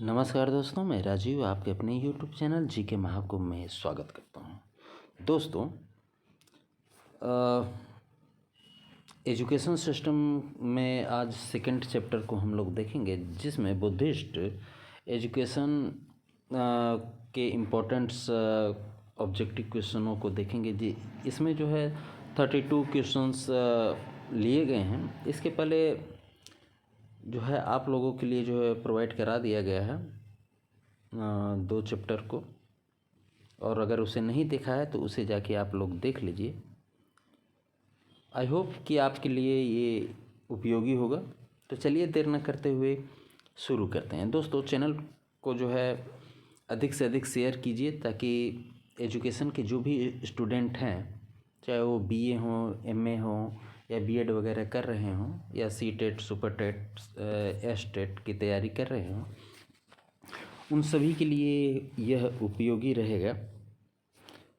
नमस्कार दोस्तों, मैं राजीव आपके अपने YouTube चैनल जी के महाकुंभ में स्वागत करता हूं। दोस्तों, एजुकेशन सिस्टम में आज सेकंड चैप्टर को हम लोग देखेंगे, जिसमें बुद्धिस्ट एजुकेशन के इम्पोर्टेंट्स ऑब्जेक्टिव क्वेश्चनों को देखेंगे जी। इसमें जो है 32 क्वेश्चंस लिए गए हैं। इसके पहले जो है आप लोगों के लिए जो है प्रोवाइड करा दिया गया है 2 चैप्टर को, और अगर उसे नहीं देखा है तो उसे जाके आप लोग देख लीजिए। आई होप कि आपके लिए ये उपयोगी होगा। तो चलिए देर न करते हुए शुरू करते हैं। दोस्तों, चैनल को जो है अधिक से अधिक शेयर कीजिए, ताकि एजुकेशन के जो भी स्टूडेंट हैं, चाहे वो BA हों, MA हों या B.Ed वगैरह कर रहे हों, या C.Tet, सुपर टेट, S.Tet की तैयारी कर रहे हों, उन सभी के लिए यह उपयोगी रहेगा।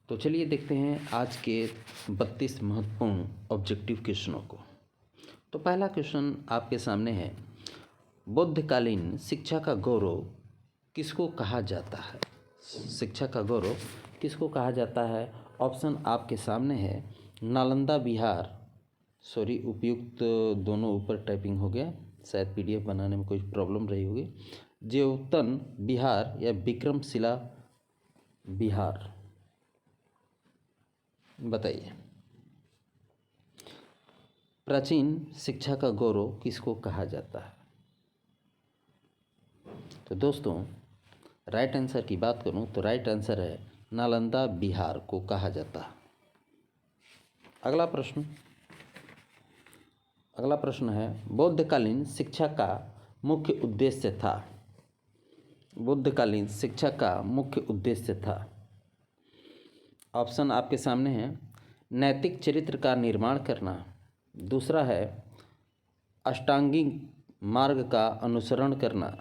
तो चलिए देखते हैं आज के 32 महत्वपूर्ण ऑब्जेक्टिव क्वेश्चनों को। तो पहला क्वेश्चन आपके सामने है, बुद्धकालीन शिक्षा का गौरव किसको कहा जाता है? शिक्षा का गौरव किसको कहा जाता है? ऑप्शन आपके सामने है, नालंदा बिहार, उपयुक्त दोनों ऊपर टाइपिंग हो गया, शायद PDF बनाने में कोई प्रॉब्लम रही होगी। ज्योतन बिहार या विक्रमशिला बिहार, बताइए। प्राचीन शिक्षा का गौरव किसको कहा जाता है? तो दोस्तों, राइट आंसर की बात करूं तो राइट आंसर है नालंदा बिहार को कहा जाता है। अगला प्रश्न है, बौद्धकालीन शिक्षा का मुख्य उद्देश्य था। बुद्धकालीन शिक्षा का मुख्य उद्देश्य था। ऑप्शन आपके सामने है, नैतिक चरित्र का निर्माण करना। दूसरा है, अष्टांगिक मार्ग का अनुसरण करना।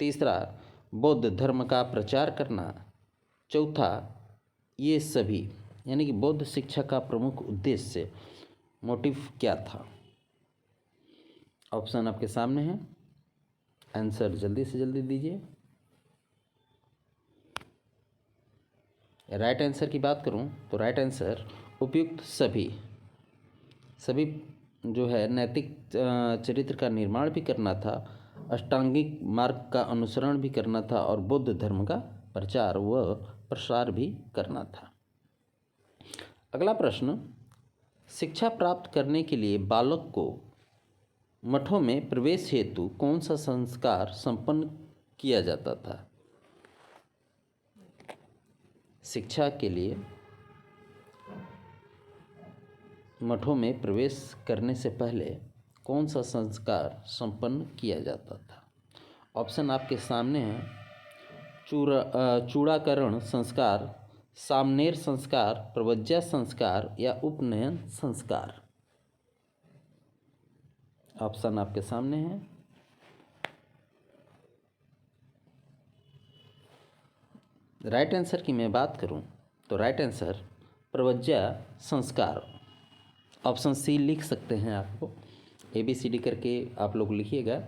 तीसरा, बौद्ध धर्म का प्रचार करना। चौथा, ये सभी, यानी कि बौद्ध शिक्षा का प्रमुख उद्देश्य, मोटिव क्या था? ऑप्शन आपके सामने है, आंसर जल्दी से जल्दी दीजिए। राइट आंसर की बात करूं तो राइट आंसर उपयुक्त सभी जो है नैतिक चरित्र का निर्माण भी करना था, अष्टांगिक मार्ग का अनुसरण भी करना था, और बौद्ध धर्म का प्रचार व प्रसार भी करना था। अगला प्रश्न, शिक्षा प्राप्त करने के लिए बालक को मठों में प्रवेश हेतु कौन सा संस्कार संपन्न किया जाता था? शिक्षा के लिए मठों में प्रवेश करने से पहले कौन सा संस्कार संपन्न किया जाता था? ऑप्शन आपके सामने है, चूड़ाकरण संस्कार, सामनेर संस्कार, प्रवज्या संस्कार या उपनयन संस्कार। ऑप्शन आपके सामने है। राइट आंसर की मैं बात करूं तो राइट आंसर प्रवज्या संस्कार। ऑप्शन C लिख सकते हैं, आपको ABCD करके आप लोग लिखिएगा,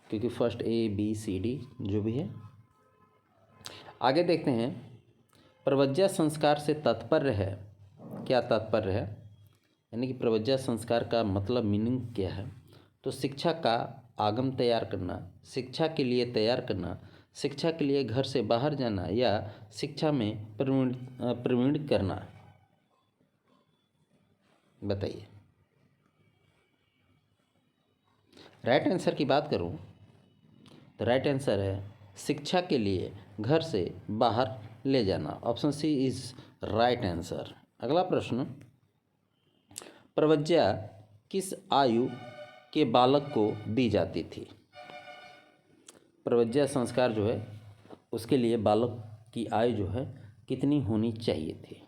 क्योंकि फर्स्ट ABCD जो भी है। आगे देखते हैं, प्रवज्या संस्कार से तात्पर्य है, क्या तात्पर्य है, यानी कि प्रवज्या संस्कार का मतलब मीनिंग क्या है? तो शिक्षा का आगम तैयार करना, शिक्षा के लिए तैयार करना, शिक्षा के लिए घर से बाहर जाना, या शिक्षा में प्रवीण करना। बताइए। राइट आंसर की बात करूं तो राइट आंसर है, शिक्षा के लिए घर से बाहर ले जाना। Option C is right answer. अगला प्रश्न, प्रवज्या किस आयु के बालक को दी जाती थी? प्रवज्या संस्कार जो है उसके लिए बालक की आयु जो है कितनी होनी चाहिए थी?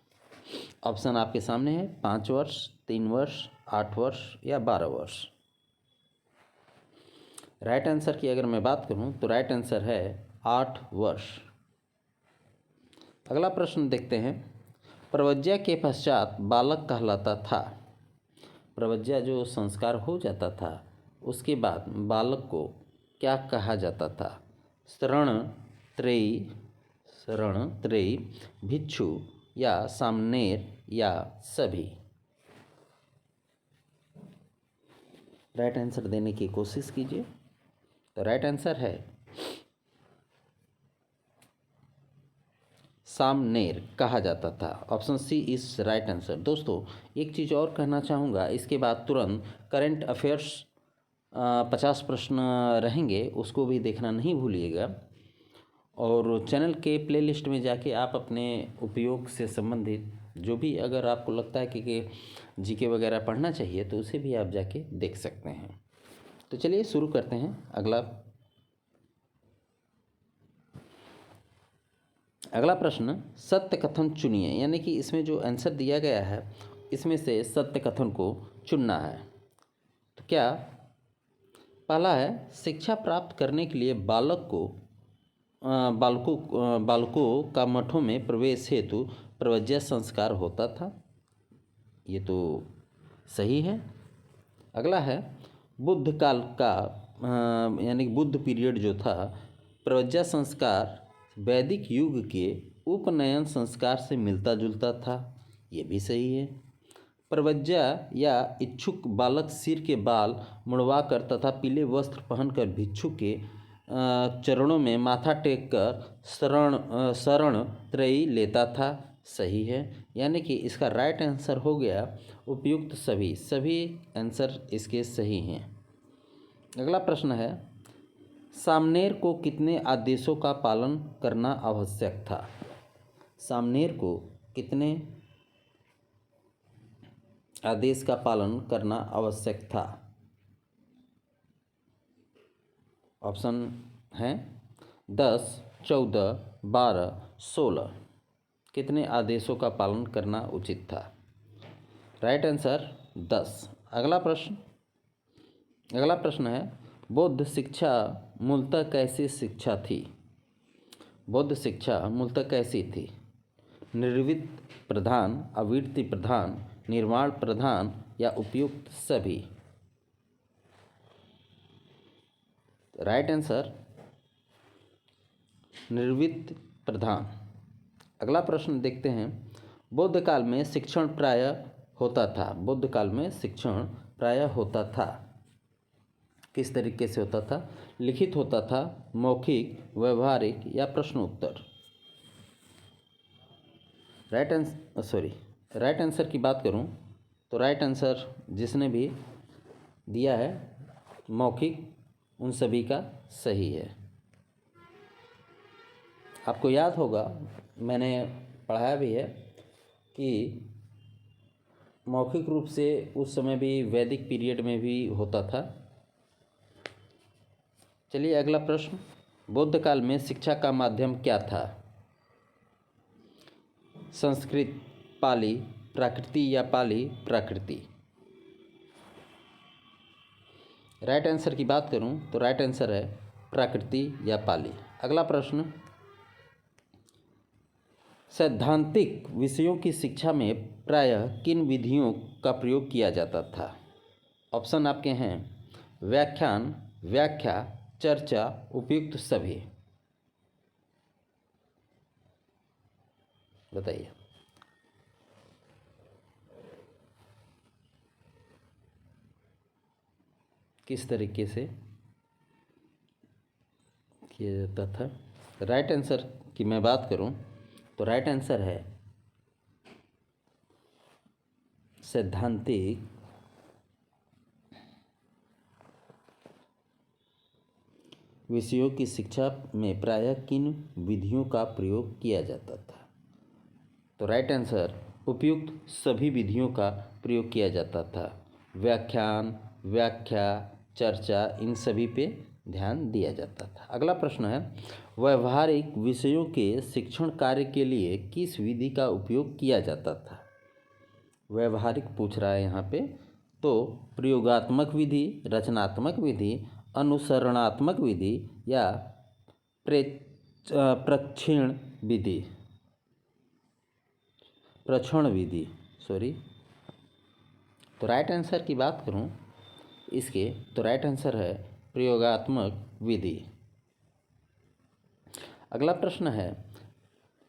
ऑप्शन आपके सामने है, 5 वर्ष, 3 वर्ष, 8 वर्ष या 12 वर्ष। राइट आंसर की अगर मैं बात करूं तो राइट आंसर है 8 वर्ष। अगला प्रश्न देखते हैं, प्रवज्या के पश्चात बालक कहलाता था। प्रवज्या जो संस्कार हो जाता था उसके बाद बालक को क्या कहा जाता था? शरण त्रयी, भिक्षु या सामनेर या सभी। राइट आंसर देने की कोशिश कीजिए। तो राइट आंसर है सामनेर कहा जाता था। Option C is right answer. दोस्तों एक चीज़ और कहना चाहूँगा, इसके बाद तुरंत करंट अफेयर्स 50 प्रश्न रहेंगे, उसको भी देखना नहीं भूलिएगा। और चैनल के प्लेलिस्ट में जाके आप अपने उपयोग से संबंधित जो भी अगर आपको लगता है कि जीके वगैरह पढ़ना चाहिए तो उसे भी आप जाके देख सकते हैं। तो चलिए शुरू करते हैं। अगला प्रश्न, सत्य कथन चुनिए। यानी कि इसमें जो आंसर दिया गया है इसमें से सत्य कथन को चुनना है। तो क्या पहला है, शिक्षा प्राप्त करने के लिए बालकों का मठों में प्रवेश हेतु प्रव्रज्या संस्कार होता था। ये तो सही है। अगला है, बुद्ध काल का यानी बुद्ध पीरियड जो था, प्रव्रज्या संस्कार वैदिक युग के उपनयन संस्कार से मिलता जुलता था। ये भी सही है। प्रव्रज्या या इच्छुक बालक सिर के बाल मुड़वा कर तथा पीले वस्त्र पहनकर भिक्षु के चरणों में माथा टेक कर शरण त्रयी लेता था। सही है। यानी कि इसका राइट आंसर हो गया उपयुक्त सभी आंसर इसके सही हैं। अगला प्रश्न है, सामनेर को कितने आदेशों का पालन करना आवश्यक था। सामनेर को कितने आदेश का पालन करना आवश्यक था। ऑप्शन हैं 10, 14, 12, 16। कितने आदेशों का पालन करना उचित था। Right answer 10। अगला प्रश्न है, बौद्ध शिक्षा मूलतः कैसी शिक्षा थी। बौद्ध शिक्षा मूलतः कैसी थी। निर्वृत्ति प्रधान, आवृत्ति प्रधान, निर्माण प्रधान या उपयुक्त सभी। राइट आंसर निर्वृत्ति प्रधान। अगला प्रश्न देखते हैं, बौद्ध काल में शिक्षण प्रायः होता था। बुद्ध काल में शिक्षण प्रायः होता था। किस तरीके से होता था। लिखित होता था, मौखिक, व्यवहारिक या प्रश्नोत्तर। राइट आंसर की बात करूं तो राइट आंसर जिसने भी दिया है मौखिक, उन सभी का सही है। आपको याद होगा, मैंने पढ़ाया भी है कि मौखिक रूप से उस समय भी वैदिक पीरियड में भी होता था। चलिए अगला प्रश्न, बौद्ध काल में शिक्षा का माध्यम क्या था। संस्कृत, पाली, प्राकृति या पाली प्राकृति। राइट आंसर की बात करूं तो राइट आंसर है प्राकृति या पाली। अगला प्रश्न, सैद्धांतिक विषयों की शिक्षा में प्रायः किन विधियों का प्रयोग किया जाता था। ऑप्शन आपके हैं व्याख्यान, व्याख्या, चर्चा, उपयुक्त सभी। बताइए। किस तरीके से किया जाता था। राइट आंसर की मैं बात करूं तो राइट आंसर है सैद्धांतिक विषयों की शिक्षा में प्रायः किन विधियों का प्रयोग किया जाता था। तो राइट आंसर उपयुक्त सभी विधियों का प्रयोग किया जाता था। व्याख्यान, व्याख्या, चर्चा, इन सभी पे ध्यान दिया जाता था। अगला प्रश्न है, व्यवहारिक विषयों के शिक्षण कार्य के लिए किस विधि का उपयोग किया जाता था। व्यवहारिक पूछ रहा है यहाँ पे, तो प्रयोगात्मक विधि, रचनात्मक विधि, अनुसरणात्मक विधि या प्रक्षण विधि। तो राइट आंसर की बात करूं इसके तो राइट आंसर है प्रयोगात्मक विधि। अगला प्रश्न है,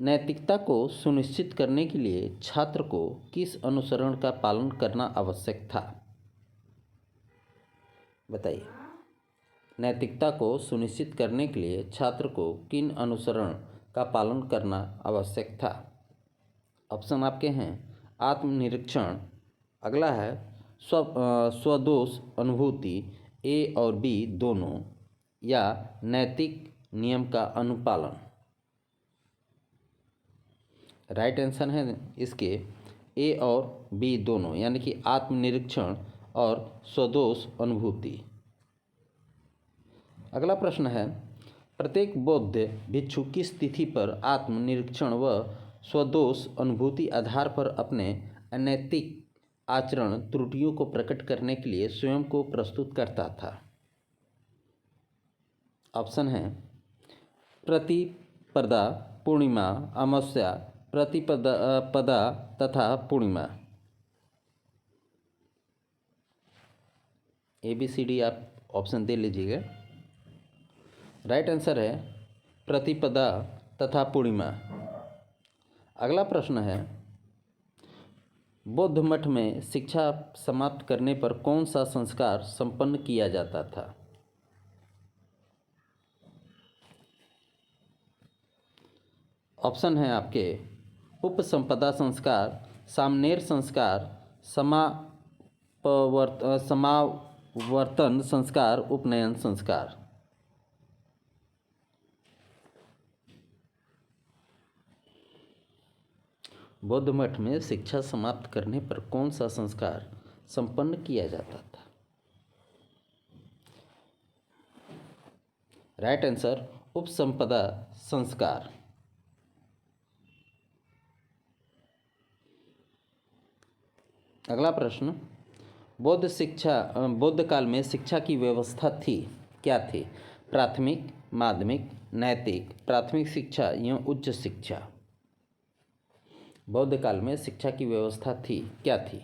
नैतिकता को सुनिश्चित करने के लिए छात्र को किस अनुसरण का पालन करना आवश्यक था? बताइए। नैतिकता को सुनिश्चित करने के लिए छात्र को किन अनुसरण का पालन करना आवश्यक था? ऑप्शन आपके हैं आत्मनिरीक्षण, अगला है स्वदोष अनुभूति, ए और बी दोनों, या नैतिक नियम का अनुपालन। राइट आंसर है इसके ए और बी दोनों, यानी कि आत्मनिरीक्षण और स्वदोष अनुभूति। अगला प्रश्न है, प्रत्येक बौद्ध भिक्षु किस तिथि पर आत्मनिरीक्षण व स्वदोष अनुभूति आधार पर अपने अनैतिक आचरण त्रुटियों को प्रकट करने के लिए स्वयं को प्रस्तुत करता था? ऑप्शन है प्रतिपदा, पूर्णिमा, अमावस्या, प्रतिपदा तथा पूर्णिमा। ABCD आप ऑप्शन दे लीजिएगा। राइट आंसर है प्रतिपदा तथा पूर्णिमा। अगला प्रश्न है, बौद्ध मठ में शिक्षा समाप्त करने पर कौन सा संस्कार संपन्न किया जाता था? ऑप्शन है आपके उपसंपदा संस्कार, सामनेर संस्कार, समावर्तन संस्कार, उपनयन संस्कार। बौद्ध मठ में शिक्षा समाप्त करने पर कौन सा संस्कार संपन्न किया जाता था? राइट आंसर उपसंपदा संस्कार। अगला प्रश्न, बौद्ध काल में शिक्षा की व्यवस्था थी, क्या थी? प्राथमिक, माध्यमिक, नैतिक, प्राथमिक शिक्षा या उच्च शिक्षा? बौद्ध काल में शिक्षा की व्यवस्था थी, क्या थी?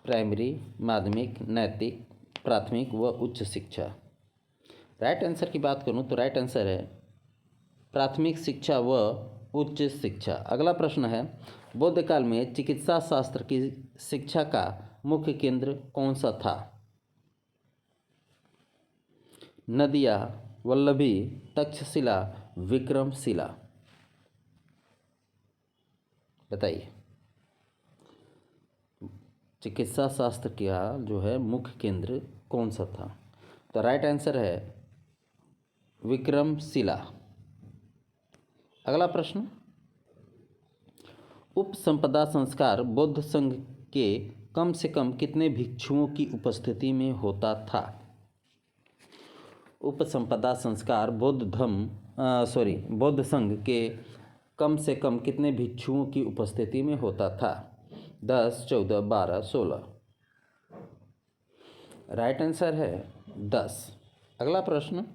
प्राइमरी, माध्यमिक, नैतिक, प्राथमिक व उच्च शिक्षा। राइट आंसर की बात करूं तो राइट आंसर है प्राथमिक शिक्षा व उच्च शिक्षा। अगला प्रश्न है, बौद्ध काल में चिकित्सा शास्त्र की शिक्षा का मुख्य केंद्र कौन सा था? नदिया, वल्लभी, तक्षशिला, विक्रमशिला। बताइए। चिकित्सा शास्त्र का जो है मुख्य केंद्र कौन सा था? तो राइट आंसर है विक्रमशिला। अगला प्रश्न, उपसंपदा संस्कार बौद्ध संघ के कम से कम कितने भिक्षुओं की उपस्थिति में होता था? उपसंपदा संस्कार बौद्ध संघ के कम से कम कितने भिक्षुओं की उपस्थिति में होता था? 10, 14, 12, 16। राइट आंसर है 10। अगला प्रश्न,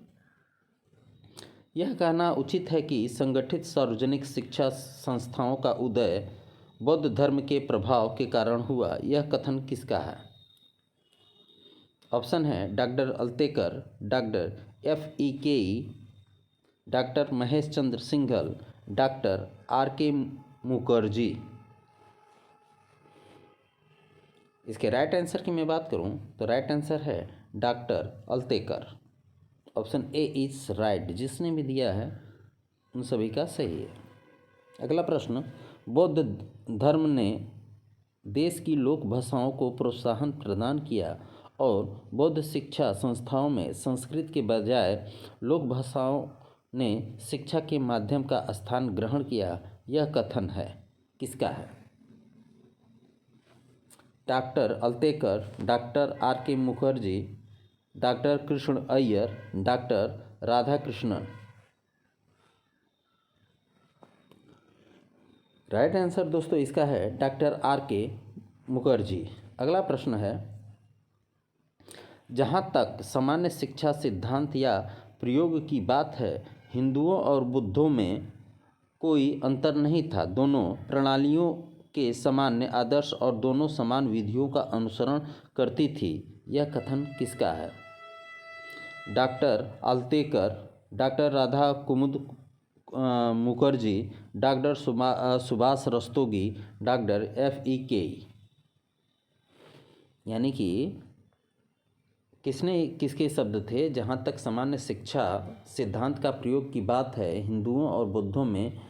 यह कहना उचित है कि संगठित सार्वजनिक शिक्षा संस्थाओं का उदय बौद्ध धर्म के प्रभाव के कारण हुआ, यह कथन किसका है? ऑप्शन है doctor Altekar, doctor F.E. Keay, doctor Mahesh Chandra Singhal, doctor R.K. Mukherjee. इसके राइट आंसर की मैं बात करूं तो राइट आंसर है doctor Altekar. Option A is right, जिसने भी दिया है उन सभी का सही है। अगला प्रश्न, बौद्ध धर्म ने देश की लोक भाषाओं को प्रोत्साहन प्रदान किया और बौद्ध शिक्षा संस्थाओं में संस्कृत के बजाय लोक भाषाओं ने शिक्षा के माध्यम का स्थान ग्रहण किया, यह कथन है किसका है? Doctor Altekar, doctor R.K. Mukherjee, doctor Krishna Iyer, doctor Radhakrishnan. Right answer दोस्तों इसका है डॉक्टर R.K. मुखर्जी। अगला प्रश्न है, जहाँ तक सामान्य शिक्षा सिद्धांत या प्रयोग की बात है, हिंदुओं और बुद्धों में कोई अंतर नहीं था। दोनों प्रणालियों के सामान्य आदर्श और दोनों समान विधियों का अनुसरण करती थी, यह कथन किसका है? Doctor Altekar, doctor Radha Kumud Mukherjee, doctor Subhash Rastogi, doctor FEK। यानी कि किसने किसके शब्द थे? जहाँ तक सामान्य शिक्षा सिद्धांत का प्रयोग की बात है, हिंदुओं और बुद्धों में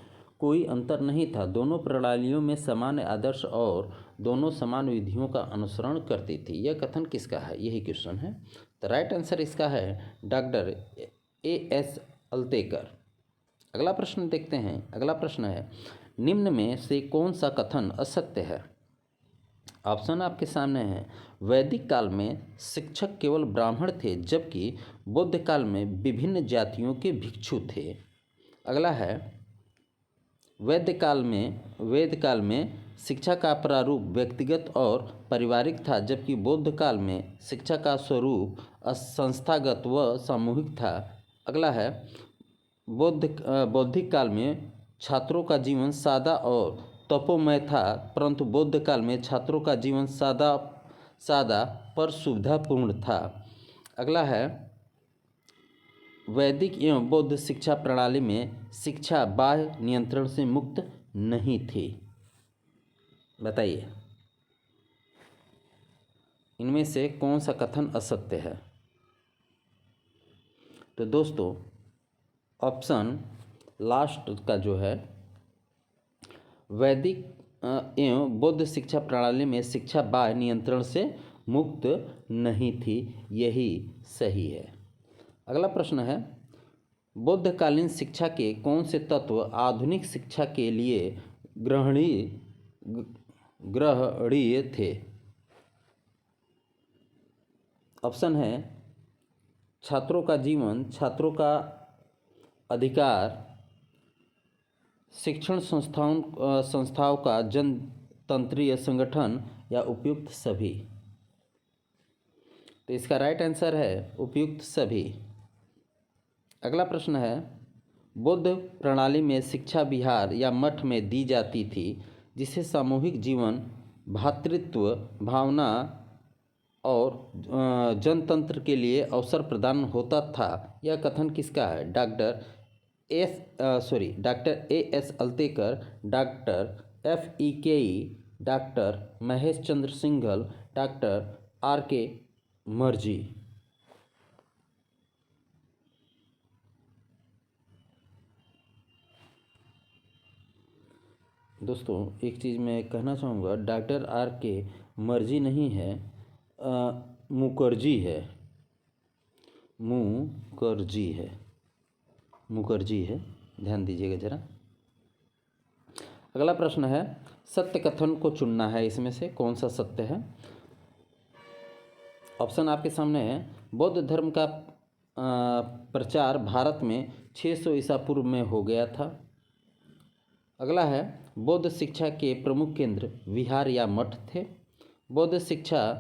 कोई अंतर नहीं था। दोनों प्रणालियों में सामान्य आदर्श और दोनों समान विधियों का अनुसरण करती थी। यह कथन किसका है? यही क्वेश्चन है। तो राइट आंसर इसका है डॉक्टर AS अल्तेकर। अगला प्रश्न देखते हैं। अगला प्रश्न है, निम्न में से कौन सा कथन असत्य है? ऑप्शन आपके सामने है। वैदिक काल में शिक्षक केवल ब्राह्मण थे, जबकि बौद्ध काल में विभिन्न जातियों के भिक्षु थे। अगला है, वेद काल में शिक्षा का प्रारूप व्यक्तिगत और पारिवारिक था, जबकि बौद्ध काल में शिक्षा का स्वरूप संस्थागत व सामूहिक था। अगला है, बौद्धिक काल में छात्रों का जीवन सादा और तपोमय था, परंतु बौद्ध काल में छात्रों का जीवन सादा पर सुविधापूर्ण था। अगला है, वैदिक एवं बौद्ध शिक्षा प्रणाली में शिक्षा बाह्य नियंत्रण से मुक्त नहीं थी। बताइए इनमें से कौन सा कथन असत्य है? तो दोस्तों ऑप्शन लास्ट का जो है, वैदिक एवं बौद्ध शिक्षा प्रणाली में शिक्षा बाह्य नियंत्रण से मुक्त नहीं थी, यही सही है। अगला प्रश्न है, बौद्धकालीन शिक्षा के कौन से तत्व आधुनिक शिक्षा के लिए ग्रहणीय थे? ऑप्शन है, छात्रों का जीवन, छात्रों का अधिकार, शिक्षण संस्थाओं का जनतंत्रीय संगठन या उपयुक्त सभी। तो इसका राइट आंसर है उपयुक्त सभी। अगला प्रश्न है, बौद्ध प्रणाली में शिक्षा विहार या मठ में दी जाती थी, जिसे सामूहिक जीवन, भ्रातृत्व भावना और जनतंत्र के लिए अवसर प्रदान होता था। यह कथन किसका है? Doctor AS Altekar, doctor FEK, doctor Mahesh Chandra Singhal, doctor RK Mukherjee. दोस्तों एक चीज़ मैं कहना चाहूँगा, डॉक्टर RK मर्जी नहीं है, मुखर्जी है, मुखर्जी है, ध्यान दीजिएगा ज़रा। अगला प्रश्न है, सत्य कथन को चुनना है, इसमें से कौन सा सत्य है? ऑप्शन आपके सामने है। बौद्ध धर्म का प्रचार भारत में 600 ईसा पूर्व में हो गया था। अगला है, बौद्ध शिक्षा के प्रमुख केंद्र विहार या मठ थे। बौद्ध शिक्षा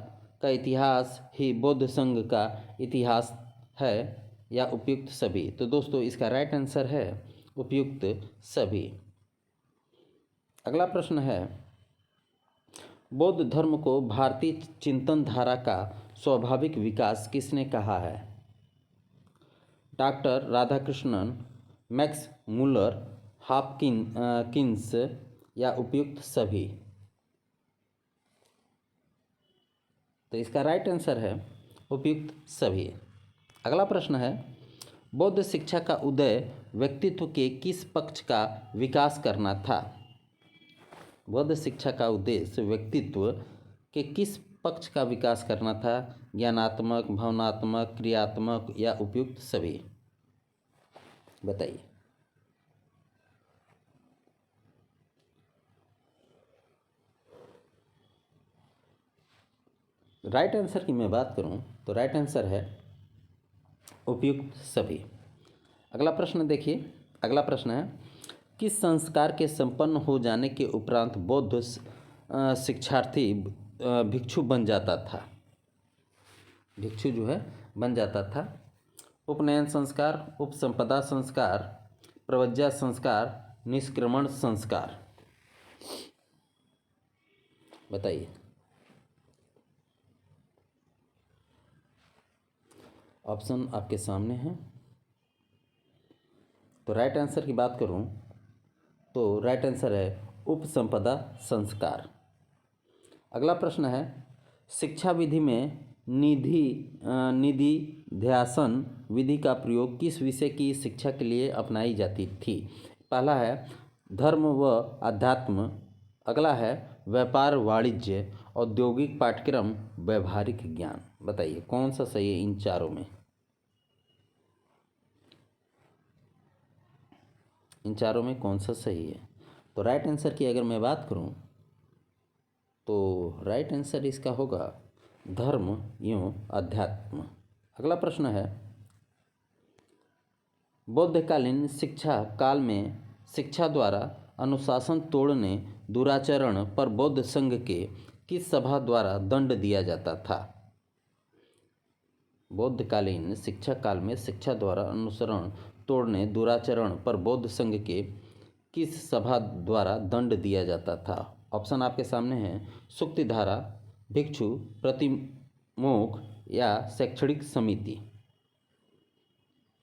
का इतिहास ही बौद्ध संघ का इतिहास है या उपयुक्त सभी। तो दोस्तों इसका राइट आंसर है उपयुक्त सभी। अगला प्रश्न है, बौद्ध धर्म को भारतीय चिंतन धारा का स्वाभाविक विकास किसने कहा है? Doctor Radhakrishnan, Max Muller, Hopkins या उपयुक्त सभी। तो इसका राइट आंसर है उपयुक्त सभी। अगला प्रश्न है, बौद्ध शिक्षा का उदय व्यक्तित्व के किस पक्ष का विकास करना था? बौद्ध शिक्षा का उद्देश्य व्यक्तित्व के किस पक्ष का विकास करना था? ज्ञानात्मक, भावनात्मक, क्रियात्मक या उपयुक्त सभी। बताइए। राइट आंसर की मैं बात करूं तो राइट आंसर है उपयुक्त सभी। अगला प्रश्न देखिए। अगला प्रश्न है, किस संस्कार के संपन्न हो जाने के उपरांत बौद्ध शिक्षार्थी भिक्षु बन जाता था? भिक्षु जो है बन जाता था। उपनयन संस्कार, उपसंपदा संस्कार, प्रव्रज्या संस्कार, निष्क्रमण संस्कार। बताइए। ऑप्शन आपके सामने हैं। तो राइट आंसर की बात करूं तो राइट आंसर है उपसंपदा संस्कार। अगला प्रश्न है, शिक्षा विधि में निधिध्यासन विधि का प्रयोग किस विषय की शिक्षा के लिए अपनाई जाती थी? पहला है धर्म व अध्यात्म, अगला है व्यापार वाणिज्य, औद्योगिक पाठ्यक्रम, व्यवहारिक ज्ञान। बताइए कौन सा सही है इन चारों में? इन चारों में कौन सा सही है? तो राइट आंसर की अगर मैं बात करूं तो राइट आंसर इसका होगा धर्म एवं अध्यात्म। अगला प्रश्न है, बौद्धकालीन शिक्षा काल में शिक्षा द्वारा अनुशासन तोड़ने, दुराचरण पर बौद्ध संघ के किस सभा द्वारा दंड दिया जाता था? बौद्धकालीन शिक्षा काल में शिक्षा द्वारा अनुसरण तोड़ने, दुराचरण पर बौद्ध संघ के किस सभा द्वारा दंड दिया जाता था? ऑप्शन आपके सामने हैं, सुक्तिधारा, भिक्षु प्रतिमोख या शैक्षणिक समिति।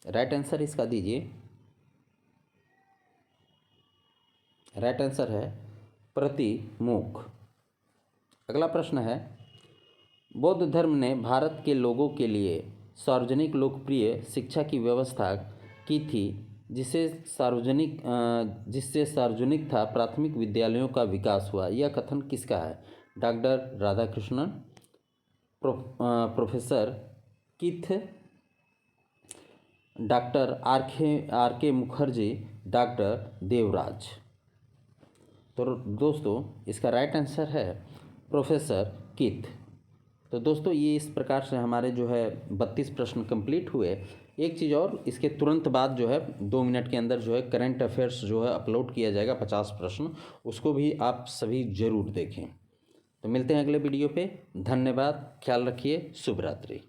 राइट आंसर इसका दीजिए। राइट आंसर है प्रतिमोख। अगला प्रश्न है, बौद्ध धर्म ने भारत के लोगों के लिए सार्वजनिक लोकप्रिय शिक्षा की व्यवस्था की थी जिससे सार्वजनिक था प्राथमिक विद्यालयों का विकास हुआ। यह कथन किसका है? Doctor Radhakrishnan, professor Keith, doctor R K Mukherjee, doctor Devraj. तो दोस्तों इसका राइट आंसर है प्रोफेसर किथ। तो दोस्तों ये इस प्रकार से हमारे जो है 32 प्रश्न कंप्लीट हुए। एक चीज़ और, इसके तुरंत बाद जो है 2 मिनट के अंदर जो है करंट अफेयर्स जो है अपलोड किया जाएगा 50 प्रश्न, उसको भी आप सभी ज़रूर देखें। तो मिलते हैं अगले वीडियो पे। धन्यवाद, ख्याल रखिए, शुभ रात्रि।